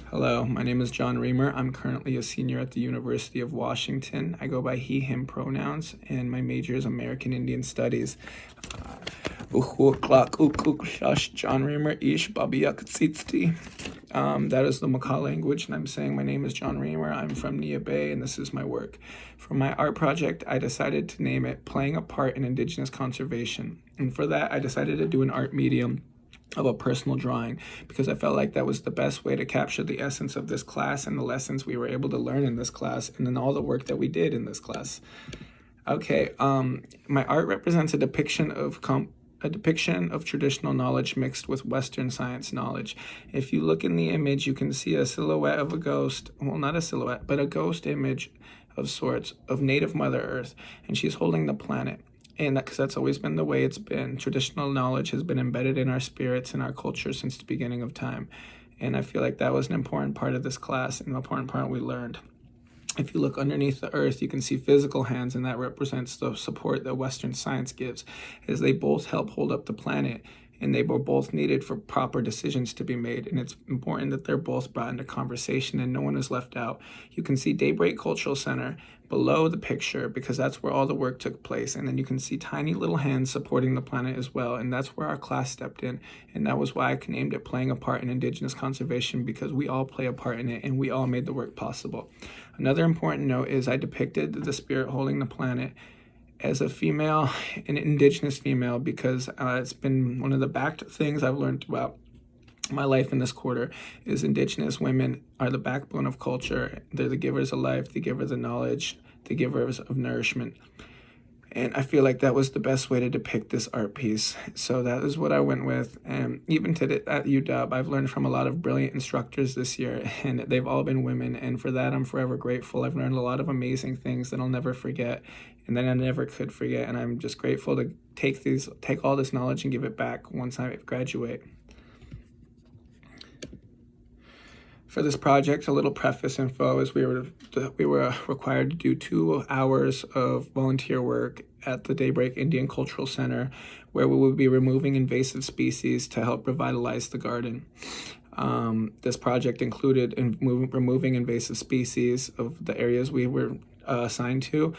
Hello, my name is John Reamer. I'm currently a senior at the University of Washington. I go by he, him pronouns, and my major is American Indian Studies. John Reamer ish that is the Makah language, and I'm saying my name is John Reamer. I'm from Nia Bay, and this is my work. For my art project, I decided to name it Playing a Part in Indigenous Conservation. And for that, I decided to do an art medium of a personal drawing because I felt like that was the best way to capture the essence of this class and the lessons we were able to learn in this class and then all the work that we did in this class. Okay, my art represents a depiction of traditional knowledge mixed with Western science knowledge. If you look in the image, you can see a silhouette of a ghost, well, not a silhouette, but a ghost image of sorts of native Mother Earth, and she's holding the planet. And because that's always been the way it's been. Traditional knowledge has been embedded in our spirits and our culture since the beginning of time. And I feel like that was an important part of this class and an important part we learned. If you look underneath the earth, you can see physical hands, and that represents the support that Western science gives, as they both help hold up the planet, and they were both needed for proper decisions to be made. And it's important that they're both brought into conversation and no one is left out. You can see Daybreak Cultural Center below the picture because that's where all the work took place. And then you can see tiny little hands supporting the planet as well. And that's where our class stepped in. And that was why I named it Playing a Part in Indigenous Conservation, because we all play a part in it and we all made the work possible. Another important note is I depicted the spirit holding the planet as a female, an indigenous female, because it's been one of the backed things I've learned about my life in this quarter is indigenous women are the backbone of culture. They're the givers of life, the givers of knowledge, the givers of nourishment. And I feel like that was the best way to depict this art piece. So that is what I went with. And even today at UW, I've learned from a lot of brilliant instructors this year, and they've all been women. And for that, I'm forever grateful. I've learned a lot of amazing things that I'll never forget, and that I never could forget. And I'm just grateful to take all this knowledge and give it back once I graduate. For this project, a little preface info is we were required to do 2 hours of volunteer work at the Daybreak Indian Cultural Center, where we would be removing invasive species to help revitalize the garden. This project included removing invasive species of the areas we were assigned to.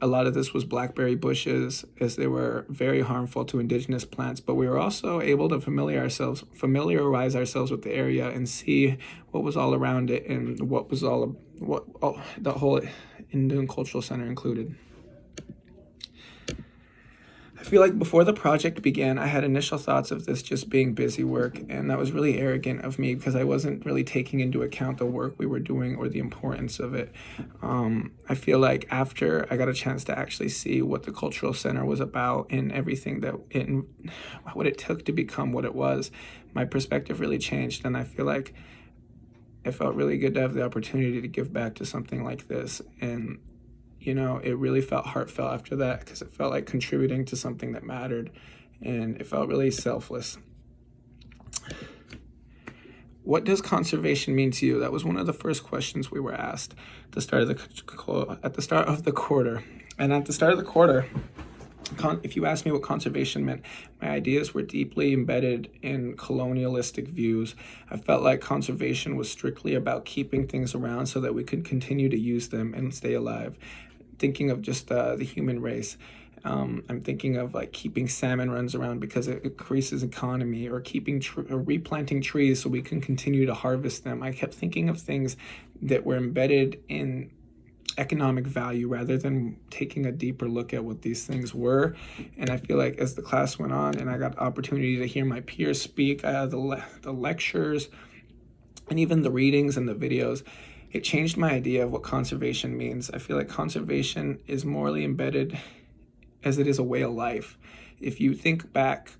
A lot of this was blackberry bushes, as they were very harmful to indigenous plants, but we were also able to familiarize ourselves with the area and see what was all around it and what the whole Indian Cultural Center included. I feel like before the project began, I had initial thoughts of this just being busy work, and that was really arrogant of me because I wasn't really taking into account the work we were doing or the importance of it. I feel like after I got a chance to actually see what the Cultural Center was about and everything what it took to become what it was, my perspective really changed, and I feel like it felt really good to have the opportunity to give back to something like this. And it really felt heartfelt after that because it felt like contributing to something that mattered, and it felt really selfless. What does conservation mean to you? That was one of the first questions we were asked at the start of the quarter. And at the start of the quarter, if you asked me what conservation meant, my ideas were deeply embedded in colonialistic views. I felt like conservation was strictly about keeping things around so that we could continue to use them and stay alive. Thinking of just the human race. I'm thinking of like keeping salmon runs around because it increases economy, or or replanting trees so we can continue to harvest them. I kept thinking of things that were embedded in economic value rather than taking a deeper look at what these things were. And I feel like as the class went on and I got the opportunity to hear my peers speak, the lectures, and even the readings and the videos, it changed my idea of what conservation means. I feel like conservation is morally embedded as it is a way of life. If you think back,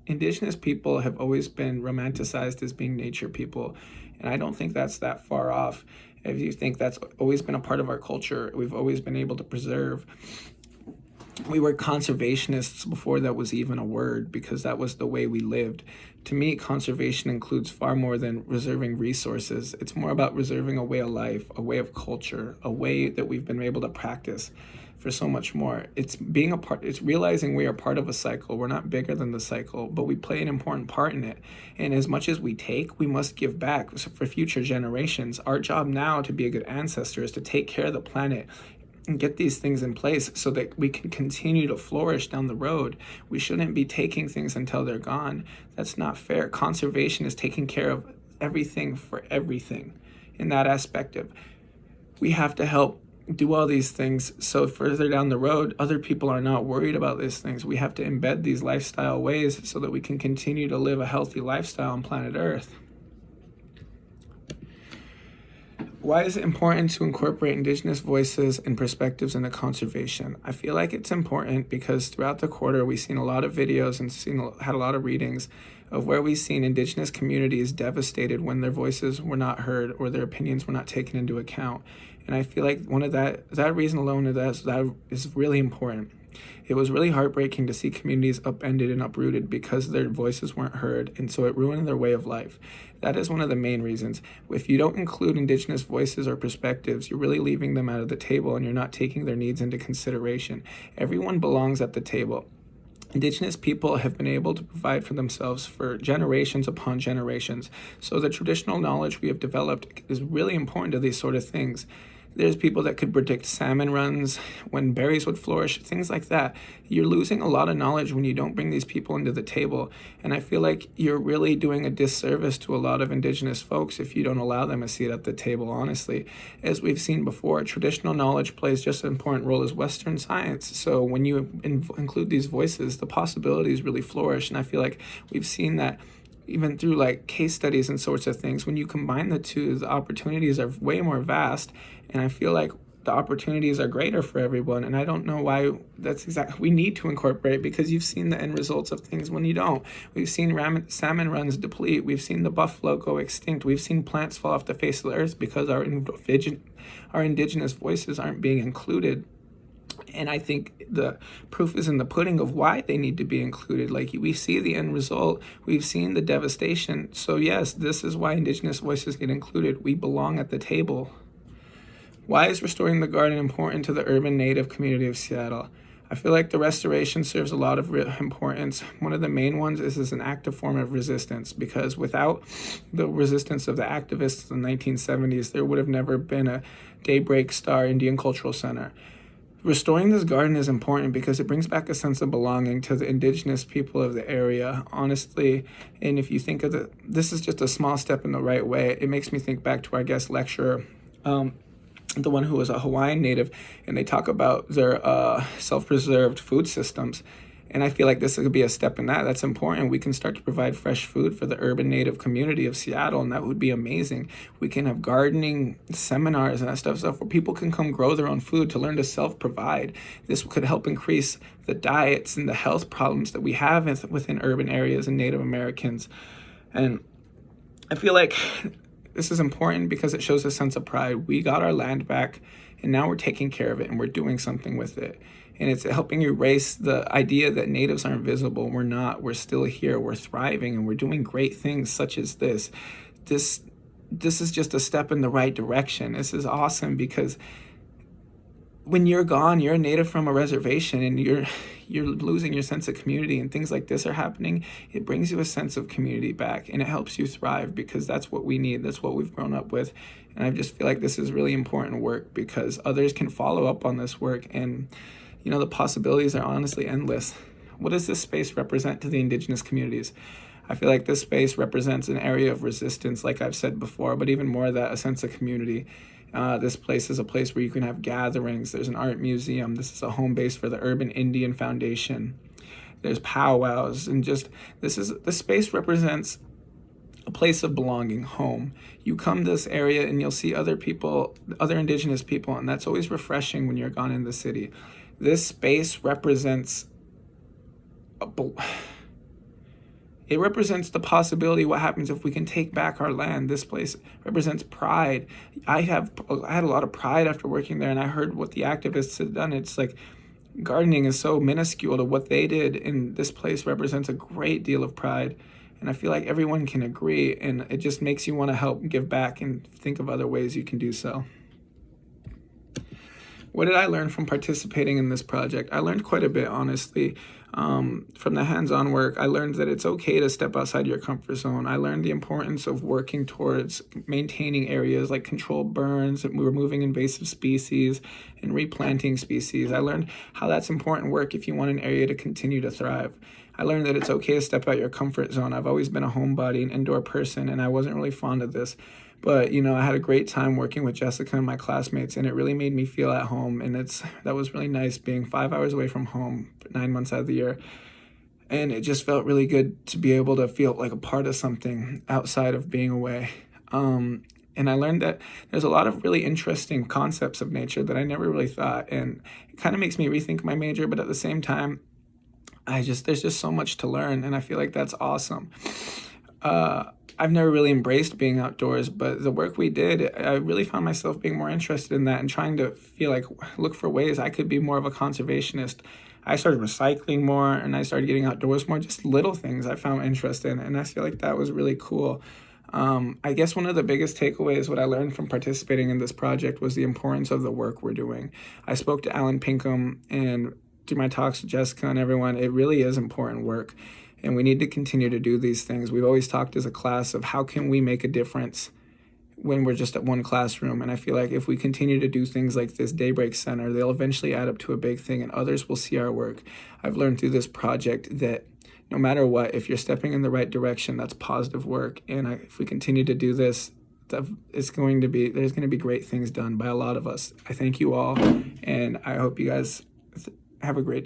indigenous people have always been romanticized as being nature people, and I don't think that's that far off. If you think that's always been a part of our culture, we've always been able to preserve. We were conservationists before that was even a word, because that was the way we lived. To me, conservation includes far more than reserving resources. It's more about reserving a way of life, a way of culture, a way that we've been able to practice for for so much more. It's being a part, it's realizing we are part of a cycle. We're not bigger than the cycle, but we play an important part in it. And as much as we take, we must give back for future generations. Our job now to be a good ancestor is to take care of the planet and get these things in place so that we can continue to flourish down the road. We shouldn't be taking things until they're gone. That's not fair. Conservation is taking care of everything for everything. In that aspect of, we have to help do all these things so further down the road, other people are not worried about these things. We have to embed these lifestyle ways so that we can continue to live a healthy lifestyle on planet Earth. Why is it important to incorporate Indigenous voices and perspectives into conservation? I feel like it's important because throughout the quarter, we've seen a lot of videos and had a lot of readings of where we've seen Indigenous communities devastated when their voices were not heard or their opinions were not taken into account. And I feel like one of that reason alone that is really important. It was really heartbreaking to see communities upended and uprooted because their voices weren't heard, and so it ruined their way of life. That is one of the main reasons. If you don't include Indigenous voices or perspectives, you're really leaving them out of the table and you're not taking their needs into consideration. Everyone belongs at the table. Indigenous people have been able to provide for themselves for generations upon generations. So the traditional knowledge we have developed is really important to these sort of things. There's people that could predict salmon runs, when berries would flourish, things like that. You're losing a lot of knowledge when you don't bring these people into the table. And I feel like you're really doing a disservice to a lot of Indigenous folks if you don't allow them a seat at the table, honestly. As we've seen before, traditional knowledge plays just an important role as Western science. So when you include these voices, the possibilities really flourish. And I feel like we've seen that even through like case studies and sorts of things. When you combine the two, the opportunities are way more vast. And I feel like the opportunities are greater for everyone. And I don't know why we need to incorporate, because you've seen the end results of things when you don't. We've seen salmon runs deplete. We've seen the buffalo go extinct. We've seen plants fall off the face of the earth because our indigenous voices aren't being included. And I think the proof is in the pudding of why they need to be included. Like, we see the end result. We've seen the devastation. So yes, this is why Indigenous voices get included. We belong at the table. Why is restoring the garden important to the urban Native community of Seattle? I feel like the restoration serves a lot of importance. One of the main ones is an active form of resistance, because without the resistance of the activists in the 1970s, there would have never been a Daybreak Star Indian Cultural Center. Restoring this garden is important because it brings back a sense of belonging to the Indigenous people of the area, honestly. And if you think of this is just a small step in the right way. It makes me think back to our guest lecturer, the one who was a Hawaiian native, and they talk about their self-preserved food systems. And I feel like this could be a step in that. That's important. We can start to provide fresh food for the urban Native community of Seattle, and that would be amazing. We can have gardening seminars and that stuff where people can come grow their own food to learn to self-provide. This could help increase the diets and the health problems that we have within urban areas and Native Americans. And I feel like this is important because it shows a sense of pride. We got our land back, and now we're taking care of it, and we're doing something with it. And it's helping erase the idea that natives aren't visible. We're not. We're still here. We're thriving, and we're doing great things such as this. This is just a step in the right direction. This is awesome because when you're gone, you're a native from a reservation, and you're losing your sense of community, and things like this are happening. It brings you a sense of community back, and it helps you thrive, because that's what we need. That's what we've grown up with. And I just feel like this is really important work because others can follow up on this work, and the possibilities are honestly endless. What does this space represent to the Indigenous communities? I feel like this space represents an area of resistance, like I've said before, but even more of that, a sense of community. This place is a place where you can have gatherings. There's an art museum. This is a home base for the Urban Indian Foundation. There's powwows, and this space represents a place of belonging, home. You come to this area and you'll see other people, other Indigenous people, and that's always refreshing when you're gone in the city. This space represents it represents the possibility of what happens if we can take back our land. This place represents pride. I had a lot of pride after working there, and I heard what the activists had done. It's like gardening is so minuscule to what they did, and this place represents a great deal of pride. And I feel like everyone can agree, and it just makes you want to help give back and think of other ways you can do so. What did I learn from participating in this project? I learned quite a bit, honestly. From the hands-on work, I learned that it's okay to step outside your comfort zone. I learned the importance of working towards maintaining areas like controlled burns, removing invasive species, and replanting species. I learned how that's important work if you want an area to continue to thrive. I learned that it's okay to step out your comfort zone. I've always been a homebody, an indoor person, and I wasn't really fond of this. But, I had a great time working with Jessica and my classmates, and it really made me feel at home. And that was really nice being 5 hours away from home for 9 months out of the year. And it just felt really good to be able to feel like a part of something outside of being away. And I learned that there's a lot of really interesting concepts of nature that I never really thought. And it kind of makes me rethink my major, but at the same time, there's just so much to learn, and I feel like that's awesome. I've never really embraced being outdoors, but the work we did, I really found myself being more interested in that and trying to look for ways I could be more of a conservationist. I started recycling more, and I started getting outdoors more, just little things I found interest in, and I feel like that was really cool. I guess one of the biggest takeaways, what I learned from participating in this project, was the importance of the work we're doing. I spoke to Alan Pinkham, and through my talks with Jessica and everyone, it really is important work. And we need to continue to do these things. We've always talked as a class of how can we make a difference when we're just at one classroom. And I feel like if we continue to do things like this Daybreak Center, they'll eventually add up to a big thing and others will see our work. I've learned through this project that no matter what, if you're stepping in the right direction, that's positive work. And if we continue to do this, there's going to be great things done by a lot of us. I thank you all, and I hope you guys have a great day.